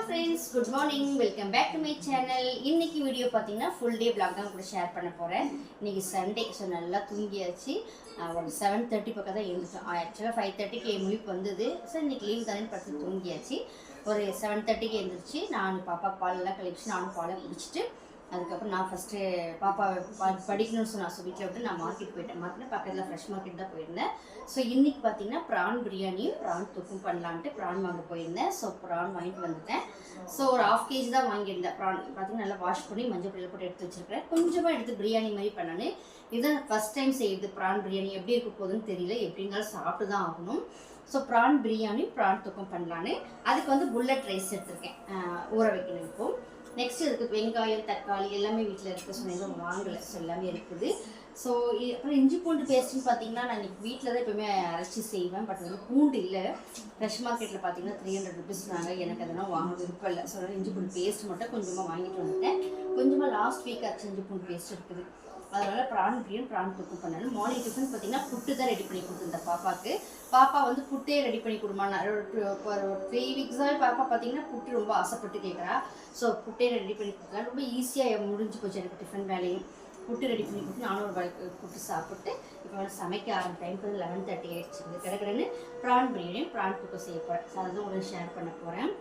friends, good morning. Welcome back to my channel. இன்னைக்கு video பாத்தீங்கன்னா full day vlog தான் கூட ஷேர் பண்ண போறேன். இன்னைக்கு சண்டே சோ நல்லா தூங்கியாச்சு. ஒரு 7:30 பக்கம் தான் எழுந்துட்டோம். ஆக்சுவலா 5:30 க்கு முழிப்பு வந்தது. சோ இன்னைக்கு லீவ் தானே படுத்து தூங்கியாச்சு. ஒரு 7:30 க்கு எழுந்திருச்சு நான் பாப்பா பால் எல்லாம் கழிச்சு நானும் பாலை குடிச்சிட்டு அதுக்கப்புறம் நான் ஃபஸ்ட்டு பாப்பா படிக்கணும்னு சொன்னா ஸோ வீட்டில் விட்டு நான் மார்க்கெட் போயிட்டேன். மார்க்கெட் பக்கத்தில் ஃப்ரெஷ் மார்க்கெட் தான் போயிருந்தேன். ஸோ இன்றைக்கி பார்த்தீங்கன்னா ப்ரான் பிரியாணியும் ப்ரான் தொக்கும் பண்ணலான்ட்டு ப்ரான் வாங்க போயிருந்தேன். ஸோ ப்ரான் வாங்கிட்டு வந்துட்டேன். ஸோ ஒரு 1/2 kg தான் வாங்கியிருந்தேன். ப்ரான் பார்த்தீங்கன்னா நல்லா வாஷ் பண்ணி மஞ்சள் பொடியில் போட்டு எடுத்து வச்சுருக்கேன். கொஞ்சமாக எடுத்து பிரியாணி மாதிரி பண்ணானு இதுதான் ஃபஸ்ட் டைம் செய்யுது. ப்ரான் பிரியாணி எப்படி இருக்க போகுதுன்னு தெரியல, எப்படி இருந்தாலும் சாப்பிட்டு தான் ஆகணும். ஸோ ப்ரான் பிரியாணி ப்ரான் தொக்கும் பண்ணலான்னு அதுக்கு வந்து புல்லட் ரைஸ் எடுத்துருக்கேன், ஊற வைக்கணும். இப்போது நெக்ஸ்ட் இதுக்கு வெங்காயம் தக்காளி எல்லாமே வீட்டில் இருக்குது. ஸோ எதுவும் வாங்கலை, ஸோ எல்லாமே இருக்குது. ஸோ அப்புறம் இஞ்சி பூண்டு பேஸ்ட்டுன்னு பார்த்தீங்கன்னா நான் இன்றைக்கி வீட்டில் தான் எப்போயுமே அரைச்சி செய்வேன். பட் வந்து பூண்டு இல்லை. ஃப்ரெஷ் மார்க்கெட்டில் பார்த்தீங்கன்னா 300 rupees எனக்கு அதெல்லாம் வாங்க விருப்பம் இல்லை. ஸோ இஞ்சி பூண்டு பேஸ்ட் மட்டும் கொஞ்சமாக வாங்கிட்டு வந்துட்டேன். கொஞ்சமாக லாஸ்ட் வீக் அரைச்சி இஞ்சி பூண்டு பேஸ்ட் இருக்குது. அதனால் ப்ரான் பிரியாணி ப்ரான் தொக்கு பண்ணணும். மார்னிங் டிஃபன் பார்த்தீங்கன்னா புட்டு தான் ரெடி பண்ணி கொடுத்துருந்தேன் பாப்பாவுக்கு. பாப்பா வந்து புட்டே ரெடி பண்ணி கொடுமா. ஒரு 3 weeksஸாகவே பாப்பா பார்த்தீங்கன்னா புட்டு ரொம்ப ஆசைப்பட்டு கேட்குறா. ஸோ புட்டே ரெடி பண்ணி கொடுத்தேன். ரொம்ப ஈஸியாக முடிஞ்சு போச்சு எனக்கு டிஃபன் வேலையும். புட்டு ரெடி பண்ணி கொடுத்து நானும் ஒரு புட்டு சாப்பிட்டு இப்போ வந்து சமைக்க ஆரம்ப டைமுக்கு வந்து 11:30 ஆகிடுச்சு. கிடக்கிடன்னு ப்ரான் பிரியாணியும் ப்ரான் தொக்கு செய்ய போகிறேன். ஸோ அதுதான் உடனே ஷேர் பண்ண போகிறேன்.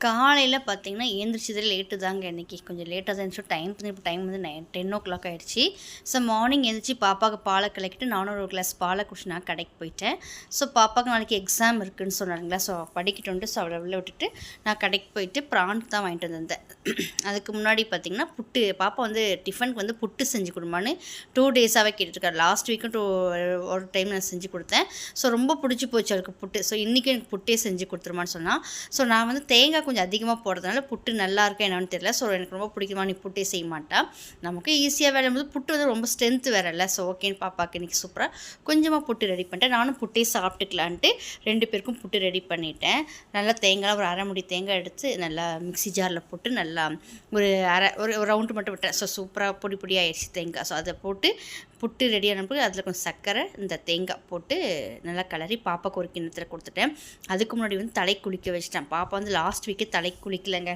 காலையில் பார்த்தீங்கன்னா எழுந்திரிச்சது லேட்டு தாங்க. இன்றைக்கி கொஞ்சம் லேட்டாக தான் இருந்துச்சு. இப்போ டைம் வந்து 10 o'clock ஆகிடுச்சு. ஸோ மார்னிங் எழுந்திரிச்சு பாப்பாவுக்கு பாலை கலக்கிட்டு நானும் ஒரு கிளாஸ் பாலை குடிச்சு நான் கடைக்கு போயிட்டேன். ஸோ பாப்பாவுக்கு நாளைக்கு எக்ஸாம் இருக்குதுன்னு சொன்னாங்களா. ஸோ படிக்கிட்டு ஸோ அவளை உள்ள விட்டுட்டு நான் கடைக்கு போயிட்டு ப்ரான் தான் வாங்கிட்டு வந்திருந்தேன். அதுக்கு முன்னாடி பார்த்திங்கன்னா புட்டு பாப்பா வந்து டிஃபனுக்கு வந்து புட்டு செஞ்சு கொடுமான்னு 2 days-ஆகவே கேட்டுருக்காரு. லாஸ்ட் வீக்கும் ஒரு டைம் நான் செஞ்சு கொடுத்தேன். ஸோ ரொம்ப பிடிச்சி போச்சு அவளுக்கு புட்டு. ஸோ இன்றைக்கி எனக்கு புட்டே செஞ்சு கொடுத்துருமான்னு சொன்னால். ஸோ நான் வந்து தேங்காய் கொஞ்சம் அதிகமாக போடுறதுனால புட்டு நல்லா இருக்கா என்னன்னு தெரியல. ஸோ எனக்கு ரொம்ப பிடிக்குமா, நீ புட்டே செய்ய மாட்டா. நமக்கு ஈஸியாக வேலை போது புட்டு வந்து ரொம்ப ஸ்ட்ரென்த்து வேற இல்லை. ஸோ ஓகேன்னு பாப்பாவுக்கு இன்றைக்கி சூப்பராக கொஞ்சமாக புட்டு ரெடி பண்ணிட்டேன். நானும் புட்டே சாப்பிட்டுக்கலான்ட்டு 2 பேருக்கும் புட்டு ரெடி பண்ணிட்டேன். நல்லா தேங்காய் ஒரு 1/2 முடி தேங்காய் எடுத்து நல்லா மிக்ஸி ஜாரில் போட்டு நல்லா ஒரு ரவுண்டு மட்டும் விட்டேன். ஸோ சூப்பராக பொடி பொடியாகிடுச்சு தேங்காய். ஸோ அதை போட்டு புட்டு ரெடியானப்போ அதில் கொஞ்சம் சர்க்கரை இந்த தேங்காய் போட்டு நல்லா கிளறி பாப்பாவுக்கு ஒரு கிண்ணத்தில் கொடுத்துட்டேன். அதுக்கு முன்னாடி வந்து தலை குளிக்க வச்சிட்டேன். பாப்பா வந்து லாஸ்ட் வீக்கே தலை குளிக்கலைங்க.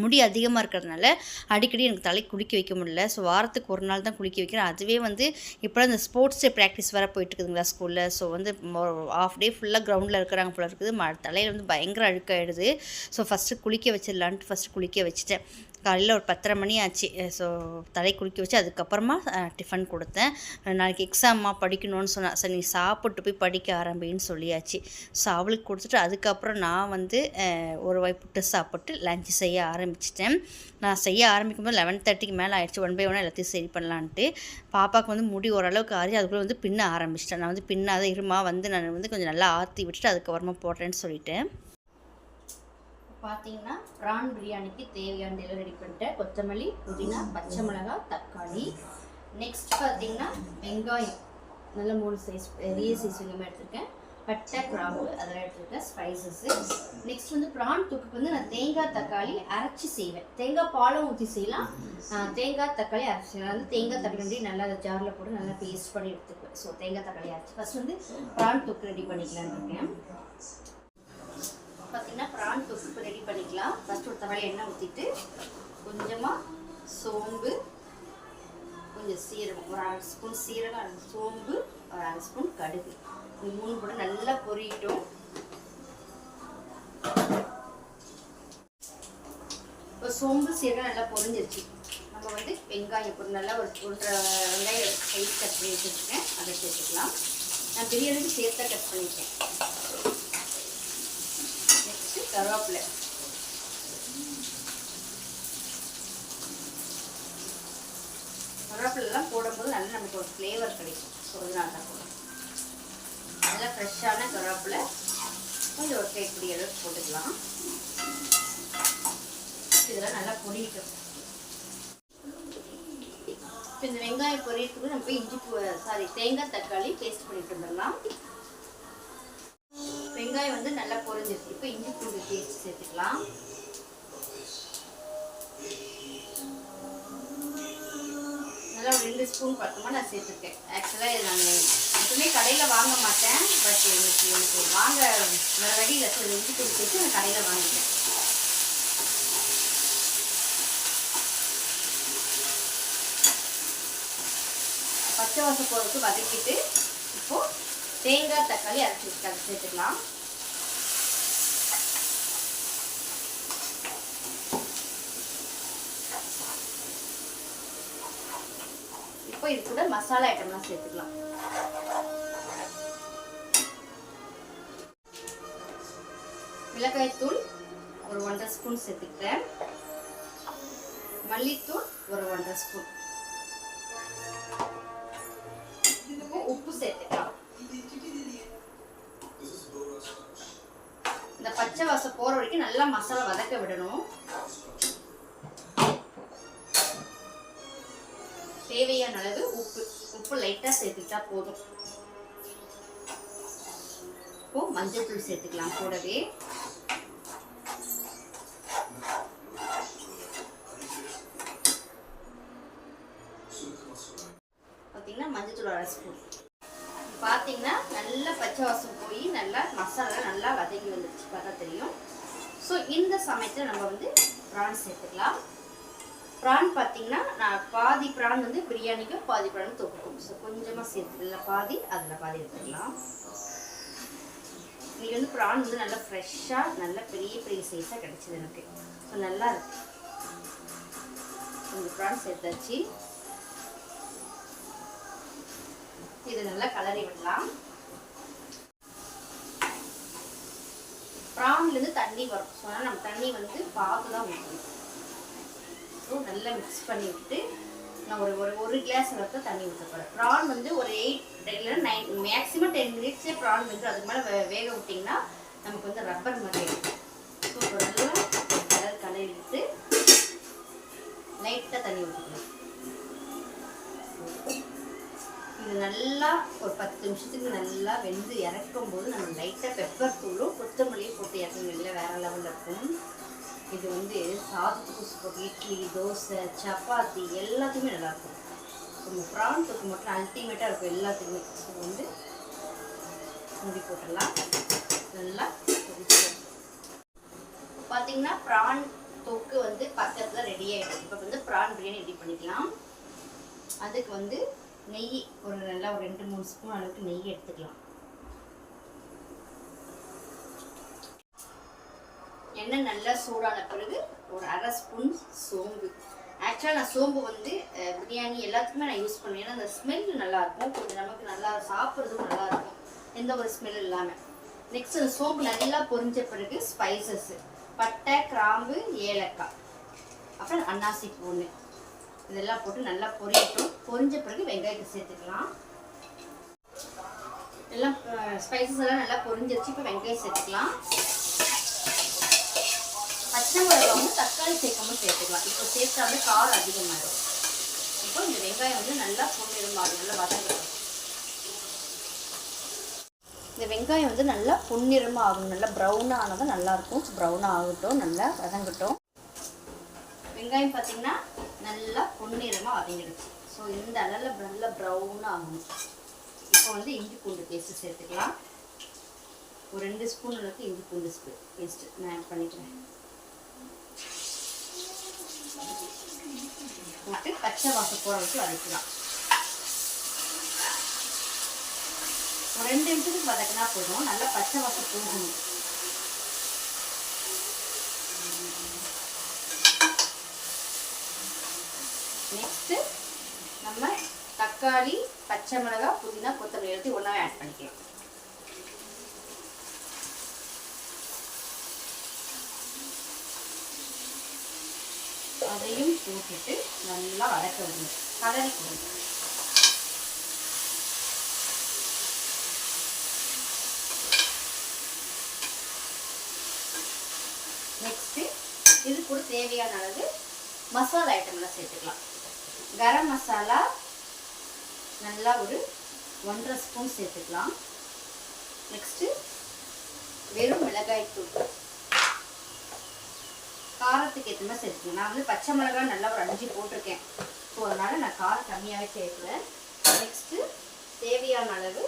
முடி அதிகமாக இருக்கிறதுனால அடிக்கடி எனக்கு தலை குளிக்க வைக்க முடியல. ஸோ வாரத்துக்கு ஒரு நாள் தான் குளிக்க வைக்கிறேன். அதுவே வந்து இப்போ இந்த ஸ்போர்ட்ஸ் டே ப்ராக்டிஸ் வேறு போயிட்டுருக்குதுங்களா ஸ்கூலில். ஸோ வந்து 1/2 day ஃபுல்லாக கிரவுண்டில் இருக்கிறாங்க போல இருக்குது. தலையில் வந்து பயங்கர அழுக்காயிடுது. ஸோ ஃபஸ்ட்டு குளிக்க வச்சிடலான்ட்டு ஃபஸ்ட்டு குளிக்க வச்சுட்டேன். காலையில் ஒரு 10:30 மணி ஆச்சு. ஸோ தலை குளிக்க வச்சு அதுக்கப்புறமா டிஃபன் கொடுத்தேன். நாளைக்கு எக்ஸாம்மா படிக்கணும்னு சொன்னேன். சரி நீ சாப்பிட்டு போய் படிக்க ஆரம்பின்னு சொல்லியாச்சு. ஸோ அவளுக்கு கொடுத்துட்டு அதுக்கப்புறம் நான் வந்து ஒரு வாய் புட்டு சாப்பிட்டு லஞ்சு செய்ய ஆரம்பிச்சிட்டேன். நான் செய்ய ஆரம்பிக்கும் போது 11:30க்கு மேலே ஆயிடுச்சு. 1 by 1 எல்லாத்தையும் சரி பண்ணலான்ட்டு. பாப்பாவுக்கு வந்து முடி ஓரளவுக்கு ஆறி அதுக்குள்ளே வந்து பின்ன ஆரம்பிச்சிட்டேன். நான் வந்து பின்னாத இருமா வந்து நான் வந்து கொஞ்சம் நல்லா ஆற்றி விட்டுட்டு அதுக்கப்புறமா போடுறேன்னு சொல்லிட்டேன். பார்த்தீங்கன்னா ப்ரான் பிரியாணிக்கு தேவையான எல்லாம் ரெடி பண்ணிட்டேன். கொத்தமல்லி, புதினா, பச்சை மிளகாய், தக்காளி. நெக்ஸ்ட் பார்த்தீங்கன்னா வெங்காயம் நல்ல 3 சைஸ் பெரிய சைஸ் வெங்காயம் எடுத்துருக்கேன். பட்டை, கிராம்பு அதெல்லாம் எடுத்துருக்கேன். ஸ்பைசஸ்ஸு. நெக்ஸ்ட் வந்து ப்ரான் தொக்குக்கு வந்து நான் தேங்காய் தக்காளி அரைச்சி செய்வேன். தேங்காய் பாலும் ஊற்றி செய்யலாம், தேங்காய் தக்காளி அரைச்சி செய்யலாம். வந்து தேங்காய் தக்காளி நல்லா அதை ஜாரில் போட்டு நல்லா பேஸ்ட் பண்ணி எடுத்துக்குவேன். ஸோ தேங்காய் தக்காளி அரைச்சி ஃபஸ்ட் வந்து ப்ரான் தொக்கு ரெடி பண்ணிக்கலான்னு இருக்கேன். பார்த்தீங்கன்னா ப்ரான் தொக்கு ரெடி பண்ணிக்கலாம். ஃபஸ்ட்டு ஒரு தவாயில் எண்ணெய் ஊற்றிட்டு கொஞ்சமாக சோம்பு, கொஞ்சம் சீரகம், ஒரு 1/2 ஸ்பூன் சீரகம், சோம்பு, ஒரு 1/2 ஸ்பூன் கடுகு, இந்த 3 கூட நல்லா பொரியட்டும். இப்போ சோம்பு சீரகம் நல்லா பொரிஞ்சிருச்சு. நம்ம வந்து வெங்காயம் ஒரு நல்லா ஒரு 1.5 வெங்காயம் சைஸ் கட் பண்ணி வச்சுருக்கேன். அதை சேர்த்துக்கலாம். நான் பிரியாணிக்கு சேர்த்தா கட் பண்ணிட்டேன். கருவேப்பிலை, கருவேப்பிலெல்லாம் போடும்போது நல்லா நமக்கு ஒரு ஃப்ளேவர் கிடைக்கும். ஸோ அதனால தான் போடுறோம். நல்லா ஃப்ரெஷ்ஷான கருவேப்பிலை கொஞ்சம் ஒரு கைப்பிடி அளவுக்கு போட்டுக்கலாம். இதெல்லாம் நல்லா பொரியட்டும். இப்போ இந்த வெங்காயம் பொரியறதுக்கு நம்ம போய் தேங்காய் தக்காளி பேஸ்ட் பண்ணிட்டு வந்துடலாம். வெங்காயம் வந்து நல்லா பொரிஞ்சிருச்சு. இப்போ இஞ்சி பூண்டு பேஸ்ட் சேர்த்துக்கலாம். நல்லா நல்லா 2 ஸ்பூன் பக்கமாக நான் சேர்த்துருக்கேன். ஆக்சுவலாக இது நான் எப்பவுமே கடையில் வாங்க மாட்டேன். பட் எனக்கு வாங்க வேறு வழியில் சில இஞ்சி தூள் சேர்த்து நான் கடையில் வாங்கிட்டேன். பச்சை வாசம் போகிறதுக்கு வதக்கிட்டு இப்போது தேங்காய் தக்காளி அரைச்சி வச்சுட்டு அதை சேர்த்துக்கலாம். இப்போ இது கூட மசாலா ஐட்டம்லாம் சேர்த்துக்கலாம். மிளகாய்த்தூள் ஒரு 1.5 ஸ்பூன் சேர்த்துக்கிறேன். மல்லித்தூள் ஒரு 1.5 ஸ்பூன். உப்பு சேர்த்துக்கலாம். இந்த பச்சை வாசம் போற வரைக்கும் நல்லா மசாலா வதக்க விடணும். தேவையான அளவு உப்பு லைட்டா சேர்த்துக்கிட்டா போதும். இப்போ மஞ்சள் தூள் சேர்த்துக்கலாம் கூடவே. பார்த்தீங்கன்னா மஞ்சள் தூள் 1/2 ஸ்பூன். பார்த்தீங்கன்னா நல்லா பச்சை வாசம் போய் நல்லா மசாலா நல்லா வதங்கி வந்துடுச்சு, பார்த்தா தெரியும். ஸோ இந்த சமயத்தில் நம்ம வந்து ப்ரான் சேர்த்துக்கலாம். ப்ரான் பார்த்தீங்கன்னா நான் பாதி ப்ரான் வந்து பிரியாணிக்கும் பாதி ப்ரான் தொக்கும். ஸோ கொஞ்சமாக சேர்த்துக்கலாம், பாதி அதில் பாதி எடுத்துக்கலாம். இது வந்து ப்ரான் வந்து நல்லா ஃப்ரெஷ்ஷாக நல்லா பெரிய பெரிய சைஸாக கிடைச்சிது எனக்கு. ஸோ நல்லா இருக்கு. கொஞ்சம் ப்ரான் சேர்த்தாச்சு. இது நல்லா கலரி விடலாம். ப்ரான்லேருந்து தண்ணி வரும். ஸோ அதனால் நம்ம தண்ணி வந்து பார்த்து தான் ஊற்றணும். ஸோ நல்லா மிக்ஸ் பண்ணி விட்டு நான் ஒரு கிளாஸ் வரைக்கும் தண்ணி ஊற்ற போகிறேன். ப்ரான் வந்து ஒரு 8 இல்லைன்னா 9 மேக்ஸிமம் 10 மினிட்ஸே ப்ரான் வந்து அதுக்கு மேலே வேக விட்டிங்கன்னா நமக்கு வந்து ரப்பர் மாதிரி இருக்கும். ஸோ இப்போ நல்லா கலரி விட்டு லைட்டாக தண்ணி ஊற்றிக்கலாம். இது நல்லா ஒரு 10 நிமிஷத்துக்கு நல்லா வெந்து இறக்கும் போது நம்ம லைட்டாக பெப்பர் தூளும் கொத்தமல்லியும் போட்டு இறக்கணும். இல்லை வேறு லெவலில் இருக்கும். இது வந்து சாதத்துக்கு போட்டு இட்லி, தோசை, சப்பாத்தி எல்லாத்துக்குமே நல்லாயிருக்கும். நம்ம ப்ரான் தொக்கு மட்டும் அல்டிமேட்டாக இருக்கும் எல்லாத்துக்குமே. ஸோ வந்து மூடி போட்டுடலாம். நல்லா பார்த்தீங்கன்னா ப்ரான் தொக்கு வந்து பக்கத்தில் ரெடி ஆகிடும். இப்போ வந்து ப்ரான் பிரியாணி ரெடி பண்ணிக்கலாம். அதுக்கு வந்து நெய் நல்லா ஒரு 2-3 ஸ்பூன் அளவுக்கு நெய் எடுத்துக்கலாம். எண்ணெய் நல்லா சூடான பிறகு ஒரு 1/2 ஸ்பூன் சோம்பு. ஆக்சுவலாக நான் சோம்பு வந்து பிரியாணி எல்லாத்துக்குமே நான் யூஸ் பண்ணுவேன். ஏன்னா அந்த ஸ்மெல் நல்லாயிருக்கும், கொஞ்சம் நமக்கு நல்லா சாப்பிட்றதும் நல்லாயிருக்கும், எந்த ஒரு ஸ்மெல் இல்லாமல். நெக்ஸ்ட் அந்த சோம்பு நல்லா பொரிஞ்ச பிறகு ஸ்பைசஸ் பட்டை, கிராம்பு, ஏலக்காய், அப்புறம் அன்னாசி பூண்டு இதெல்லாம் போட்டு நல்லா பொரியட்டும். பொரிஞ்ச பிறகு வெங்காயத்தை சேர்த்துக்கலாம். எல்லாம் ஸ்பைசஸ் எல்லாம் நல்லா பொரிஞ்சிருச்சு. இப்போ வெங்காயம் சேர்த்துக்கலாம். பச்சை மிளகாய் வந்து தக்காளி சேர்க்காமல் சேர்த்துக்கலாம். இப்போ சேர்த்தாலே காரம் அதிகமாகிடும். இப்போ இந்த வெங்காயம் வந்து நல்லா பொன்னிறமாகும், நல்லா வதங்கட்டும். இந்த வெங்காயம் வந்து நல்லா பொன்னிறமாக ஆகணும். நல்லா ப்ரௌனாக ஆனால் தான் நல்லாயிருக்கும். ப்ரௌனாக ஆகட்டும், நல்லா வதங்கட்டும். வெங்காயம் பார்த்திங்கன்னா நல்லா பொன்னிறமாக வதங்கிடுச்சு. ஸோ இந்த அளவில் நல்லா ப்ரௌனாக ஆகணும். இப்போ வந்து இஞ்சி பூண்டு பேஸ்ட்டு சேர்த்துக்கலாம். ஒரு 2 ஸ்பூன் அளவுக்கு இஞ்சி பூண்டு பேஸ்ட்டு நான் ஆட் பண்ணிக்கிறேன். போட்டு பச்சை வாசம் போகிற வரைக்கும் வதக்கலாம். ஒரு 2 நிமிஷத்துக்கு வதக்கினா போதும். நல்லா பச்சை வாசம் போகணும். நெக்ஸ்ட்டு நம்ம தக்காளி, பச்சை மிளகாய், புதினா, கொத்தமல்லி எடுத்து ஒன்றாவே ஆட் பண்ணிக்கலாம். அதையும் போட்டுட்டு நல்லா வதக்க விடணும், கலரி கொடுங்க. நெக்ஸ்ட்டு இது கூட தேவையான அளவு மசாலா ஐட்டம்லாம் சேர்த்துக்கலாம். கரம் மசாலா நல்லா ஒரு 1.5 ஸ்பூன் சேர்த்துக்கலாம். நெக்ஸ்ட்டு வெறும் மிளகாய் தூள் காரத்துக்கு ஏற்ற மாதிரி சேர்த்துக்கலாம். நான் வந்து பச்சை மிளகாய் நல்லா ஒரு 5 போட்டிருக்கேன். ஸோ அதனால் நான் காரம் கம்மியாகவே சேர்க்குறேன். நெக்ஸ்ட்டு தேவையான அளவு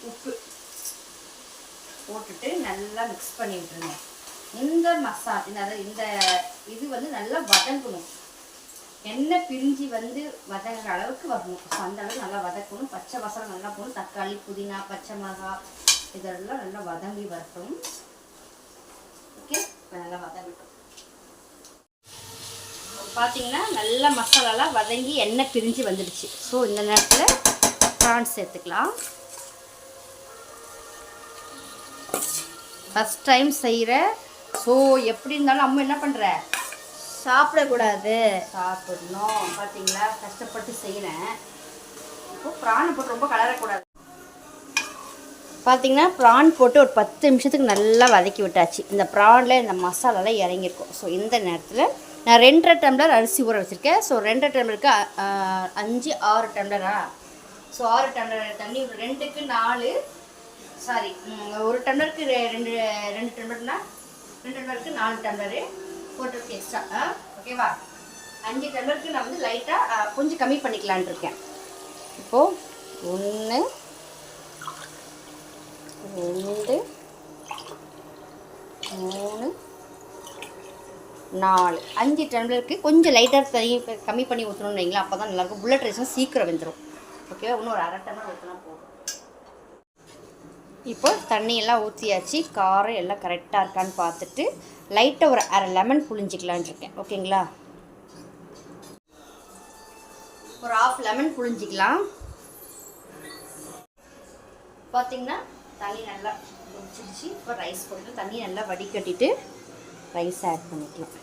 உப்பு போட்டுட்டு நல்லா மிக்ஸ் பண்ணி விட்டுருங்க. இந்த அதாவது இந்த இது வந்து நல்லா வதங்கணும், எண்ணெய் பிரிஞ்சு வந்து வதங்குற அளவுக்கு வரணும். ஸோ அந்த அளவுக்கு நல்லா வதக்கணும். பச்சை மசாலா நல்லா போகணும். தக்காளி, புதினா, பச்சை மிளகாய் இதெல்லாம் நல்லா வதங்கி வரட்டும். ஓகே, நல்லா வதங்கட்டும். பார்த்தீங்கன்னா நல்லா மசாலாலாம் வதங்கி எண்ணெய் பிரிஞ்சு வந்துடுச்சு. ஸோ இந்த நேரத்தில் ப்ரான்ஸ் சேர்த்துக்கலாம். ஃபஸ்ட் டைம் செய்கிற, ஸோ எப்படி இருந்தாலும் அம்மா என்ன பண்ணுற, சாப்பிடக்கூடாது, சாப்பிடணும். பார்த்தீங்களா, கஷ்டப்பட்டு செய்கிறேன். இப்போது ப்ரானை போட்டு ரொம்ப கலரக்கூடாது. பார்த்தீங்கன்னா ப்ரான் போட்டு ஒரு 10 நிமிஷத்துக்கு நல்லா வதக்கி விட்டாச்சு. இந்த ப்ரானில் இந்த மசாலாலாம் இறங்கியிருக்கும். ஸோ இந்த நேரத்தில் நான் 2.5 டம்ளர் அரிசி ஊற வச்சுருக்கேன். ஸோ 2 டம்ளருக்கு 5-6 டம்ளரா, ஸோ 6 டம்ளர் தண்ணி, 2க்கு 4, சாரி 1 டம்ளருக்கு 2 டம்ளர்னா 2 டம்ளருக்கு 4 டம்ளரு போட்டுருக்கு எக்ஸ்ட்ரா. ஓகேவா, 5 டம்ளருக்கு நான் வந்து லைட்டாக கொஞ்சம் கம்மி பண்ணிக்கலான் இருக்கேன். இப்போது 1 2 3 4 5 டம்ளருக்கு கொஞ்சம் லைட்டாக தண்ணி கம்மி பண்ணி ஊற்றணும்னு வைங்களா, அப்போ தான் நல்லாயிருக்கும். புல்லட் ரைஸ்லாம் சீக்கிரம் வெந்துடும். ஓகேவா, இன்னும் ஒரு 1/2 டம்ளர் ஊற்றினா போதும். இப்போ தண்ணியெல்லாம் ஊற்றியாச்சு. காரம் எல்லாம் கரெக்டாக இருக்கான்னு பார்த்துட்டு லைட்டாக ஒரு 1/2 லெமன் புழிஞ்சிக்கலான் இருக்கேன். ஓகேங்களா, ஒரு 1/2 லெமன் புழிஞ்சிக்கலாம். பார்த்திங்கன்னா தண்ணி நல்லா குடிச்சிடுச்சு. இப்போ ரைஸ் போட்டு தண்ணி நல்லா வடிகட்டிட்டு ரைஸ் ஆட் பண்ணிக்கலாம்.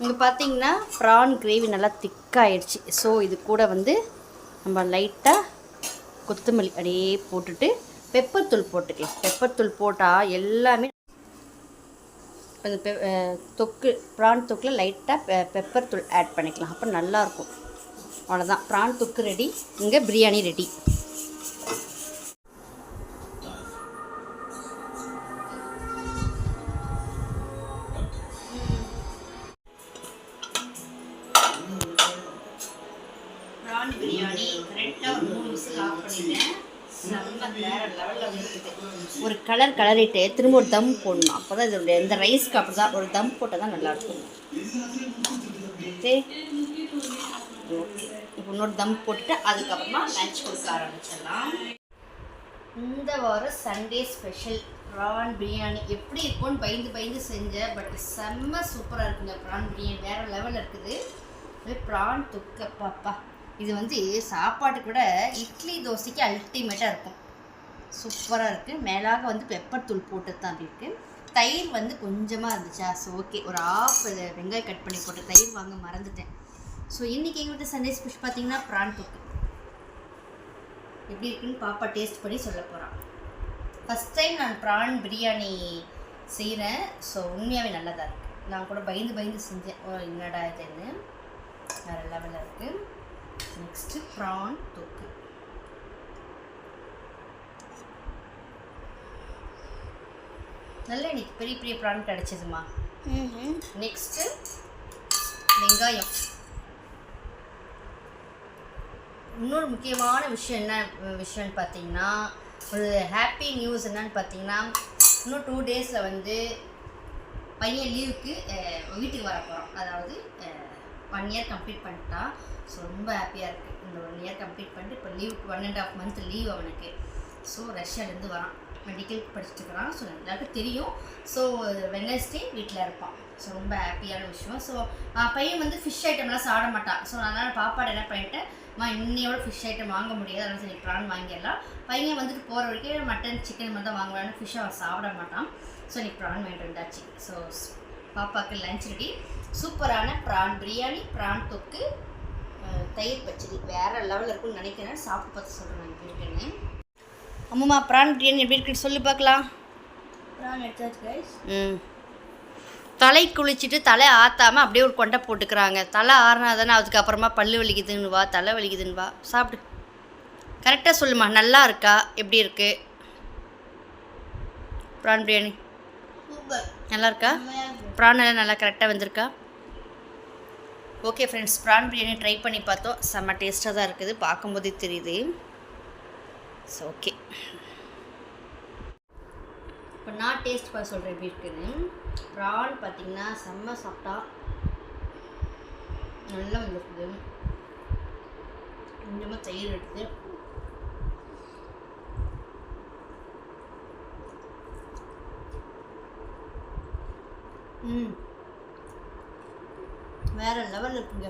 இங்கே பார்த்தீங்கன்னா ப்ரான் கிரேவி நல்லா திக்காகிடுச்சு. ஸோ இது கூட வந்து நம்ம லைட்டாக கொத்தமல்லி அப்படியே போட்டுட்டு பெப்பர் தூள் போட்டுக்கலாம். பெப்பர் தூள் போட்டால் எல்லாமே தொக்கு, ப்ரான் தொக்கில் லைட்டாக பெப்பர் தூள் ஆட் பண்ணிக்கலாம். அப்போ நல்லாயிருக்கும். அவ்வளோதான், ப்ரான் தொக்கு ரெடி. இங்கே பிரியாணி ரெடி. ப்ரான் பிரியாணி கரெக்டாக ஒரு 3 விசில் ஆஃப் பண்ணிட்டேன். செம்ம வேறு லெவலில் வந்துருக்குது. ஒரு கலரிட்டு திரும்ப ஒரு தம் போடணும். அப்போ தான் இதோடைய இந்த ரைஸ்க்கு அப்படி தான் ஒரு தம் போட்டால் தான் நல்லாயிருக்கும். ஓகே, இப்போ இன்னொரு தம் போட்டுட்டு அதுக்கப்புறமா லஞ்ச் கொடுக்க ஆரம்பிச்சிடலாம். இந்த வாரம் சண்டே ஸ்பெஷல் ப்ரான் பிரியாணி எப்படி இருக்கும்னு பயந்து செஞ்சேன். பட் செம்ம சூப்பராக இருக்குங்க. ப்ரான் பிரியாணி வேறு லெவலில் இருக்குது. ப்ரான் தொக்கு பாப்பா, இது வந்து சாப்பாட்டுக்கு விட இட்லி தோசைக்கு அல்டிமேட்டாக இருக்கும். சூப்பராக இருக்குது. மேலாக வந்து பெப்பர் தூள் போட்டு தான் அப்படி இருக்குது. தயிர் வந்து கொஞ்சமாக இருந்துச்சா, ஸோ ஓகே, ஒரு 1/2 வெங்காயம் கட் பண்ணி போட்டு தயிர் வாங்க மறந்துட்டேன். ஸோ இன்றைக்கி எங்கள்கிட்ட சண்டே ஸ்பெஷல் பார்த்திங்கன்னா ப்ரான் தொக்கு எப்படி இருக்குன்னு பாப்பா டேஸ்ட் பண்ணி சொல்ல போகிறான். ஃபஸ்ட் டைம் நான் ப்ரான் பிரியாணி செய்கிறேன். ஸோ உண்மையாகவே நல்லா தான் இருக்குது. நான் கூட பயந்து செஞ்சேன், ஓ என்னடா இதுன்னு. வேறு லெவலில் இருக்குது. நெக்ஸ்ட்டு ப்ரான் தொக்கு. நல்ல இன்னைக்கு பெரிய ப்ரான் கிடச்சிதுமா. நெக்ஸ்ட்டு வெங்காயம். இன்னொரு முக்கியமான விஷயம் விஷயம்னு பார்த்தீங்கன்னா, ஒரு ஹாப்பி நியூஸ் என்னன்னு பார்த்தீங்கன்னா, இன்னும் 2 டேஸில் வந்து பையன் லீவுக்கு வீட்டுக்கு வர போகிறோம். அதாவது 1 இயர் கம்ப்ளீட் பண்ணிட்டா. ஸோ ரொம்ப ஹாப்பியாக இருக்குது. இந்த 1 இயர் கம்ப்ளீட் பண்ணிட்டு இப்போ லீவுக்கு 1.5 மந்த் லீவ் அவனுக்கு. ஸோ ரஷ்யாலேருந்து வரான். மெடிக்கல் படிச்சுட்டுருக்கிறான். ஸோ எல்லாருக்கும் தெரியும். ஸோ வெட்னஸ்டே வீட்டில் இருப்பான். ஸோ ரொம்ப ஹாப்பியான விஷயம். ஸோ பையன் வந்து ஃபிஷ் ஐட்டம்லாம் சாப்பிட மாட்டான். ஸோ அதனால் பாப்பாடு என்ன பண்ணிட்டேன், இன்னையோட ஃபிஷ் ஐட்டம் வாங்க முடியாது, அதனால் சரி ப்ரான் வாங்கிடலாம். பையன் வந்துட்டு போகிற வரைக்கும் மட்டன் சிக்கன் மட்டும் தான் வாங்குவான்னு, ஃபிஷ் அவன் சாப்பிட மாட்டான். ஸோ இன்னைக்கு ப்ரான் வாங்கிட்டு வந்தாச்சு. ஸோ பாப்பாவுக்கு லஞ்ச் ரெடி. சூப்பரான ப்ரான் பிரியாணி, ப்ரான் தொக்கு, தயிர் பச்சடி வேறு லெவலில் இருக்குன்னு நினைக்கிறேன். சாப்பிட்டு பார்த்து சொல்கிறேன் நான் எப்படி இருக்குன்னு. அம்மா ப்ரான் பிரியாணி எப்படி இருக்குன்னு சொல்லி பார்க்கலாம். ப்ரான் எடுத்தாச்சு கைஸ். தலை குளிச்சுட்டு தலை ஆற்றாமல் அப்படியே ஒரு கொண்டை போட்டுக்கிறாங்க. தலை ஆறினா தானே அதுக்கப்புறமா பல்லு வலிக்குதுன்னு வா, தலை வலிக்குதுன்னு வா. சாப்பிடு, கரெக்டாக சொல்லுமா. நல்லா இருக்கா, எப்படி இருக்கு ப்ரான் பிரியாணி? சூப்பர், நல்லா இருக்கா? ப்ரான் எல்லாம் நல்லா கரெக்டாக வந்திருக்கா? Okay friends, prawn biryani try பண்ணி பார்த்தோம். செம்ம டேஸ்ட்டாக தான் இருக்குது, பார்க்கும்போதே தெரியுது. ஸோ ஓகே, இப்போ நான் டேஸ்ட் பார்த்து சொல்கிறேன் எப்படி இருக்குன்னு. ப்ரான் பார்த்திங்கன்னா செம்ம சாப்பிட்டா நல்லா வந்துருக்குது. கொஞ்சமாக தயிர் எடுத்து வேறு லெவலில் இருக்குங்க.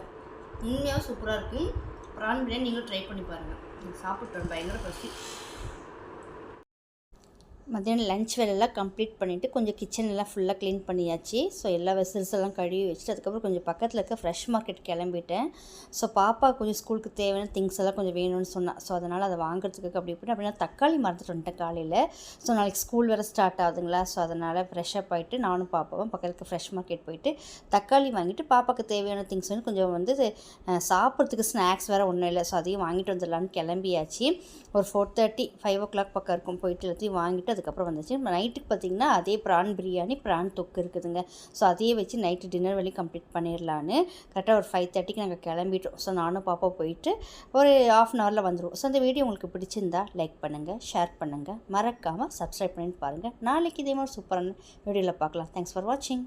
உண்மையாக சூப்பராக இருக்கும். ப்ரான் பிரியாணி நீங்களும் ட்ரை பண்ணி பாருங்கள். சாப்பிட்டு பயங்கர பசி. மத்தியானம் லன்ச் வேலையெல்லாம் கம்ப்ளீட் பண்ணிவிட்டு கொஞ்சம் கிச்சன் எல்லாம் ஃபுல்லாக க்ளீன் பண்ணியாச்சு. ஸோ எல்லா வெசல்ஸ் எல்லாம் கழுவி வச்சுட்டு அதுக்கப்புறம் கொஞ்சம் பக்கத்தில் இருக்க ஃப்ரெஷ் மார்க்கெட் கிளம்பிட்டேன். ஸோ பாப்பா கொஞ்சம் ஸ்கூலுக்கு தேவையான திங்ஸ் எல்லாம் கொஞ்சம் வேணும்னு சொன்னான். ஸோ அதனால் அதை வாங்குறதுக்கு அப்படி இப்படி அப்படின்னா தக்காளி மறந்துட்டு வந்துட்டேன் காலையில். ஸோ நாளைக்கு ஸ்கூல் வேறு ஸ்டார்ட் ஆகுதுங்களா. ஸோ அதனால் ஃப்ரெஷ்ஷப் ஆகிட்டு நானும் பாப்பாவும் பக்கத்துக்கு ஃப்ரெஷ் மார்க்கெட் போயிட்டு தக்காளி வாங்கிட்டு பாப்பாவுக்கு தேவையான திங்ஸ் வந்து கொஞ்சம் வந்து சாப்பிட்றதுக்கு ஸ்நாக்ஸ் வேறு ஒன்றும் இல்லை. ஸோ அதையும் வாங்கிட்டு வந்துடலான்னு கிளம்பியாச்சு. ஒரு 4:30 5 o'clock பக்கம் இருக்கும். போயிட்டு எல்லாத்தையும் வாங்கிட்டு அதுக்கப்புறம் வந்துச்சு. நைட்டுக்கு பார்த்திங்கன்னா அதே ப்ரான் பிரியாணி ப்ரான் தொக்கு இருக்குதுங்க. ஸோ அதையே வச்சு நைட்டு டின்னர் வரையும் கம்ப்ளீட் பண்ணிடலான்னு கரெக்டாக ஒரு 5:30க்கு நாங்கள் கிளம்பிட்டோம். ஸோ நானும் பாப்பா போயிட்டு ஒரு 1/2 hourல வந்துடுவோம். ஸோ அந்த வீடியோ உங்களுக்கு பிடிச்சிருந்தா லைக் பண்ணுங்கள், ஷேர் பண்ணுங்கள், மறக்காமல் சப்ஸ்கிரைப் பண்ணிட்டு பாருங்கள். நாளைக்கு இதே மாதிரி சூப்பரான வீடியோவில் பார்க்கலாம். தேங்க்ஸ் ஃபார் வாட்சிங்.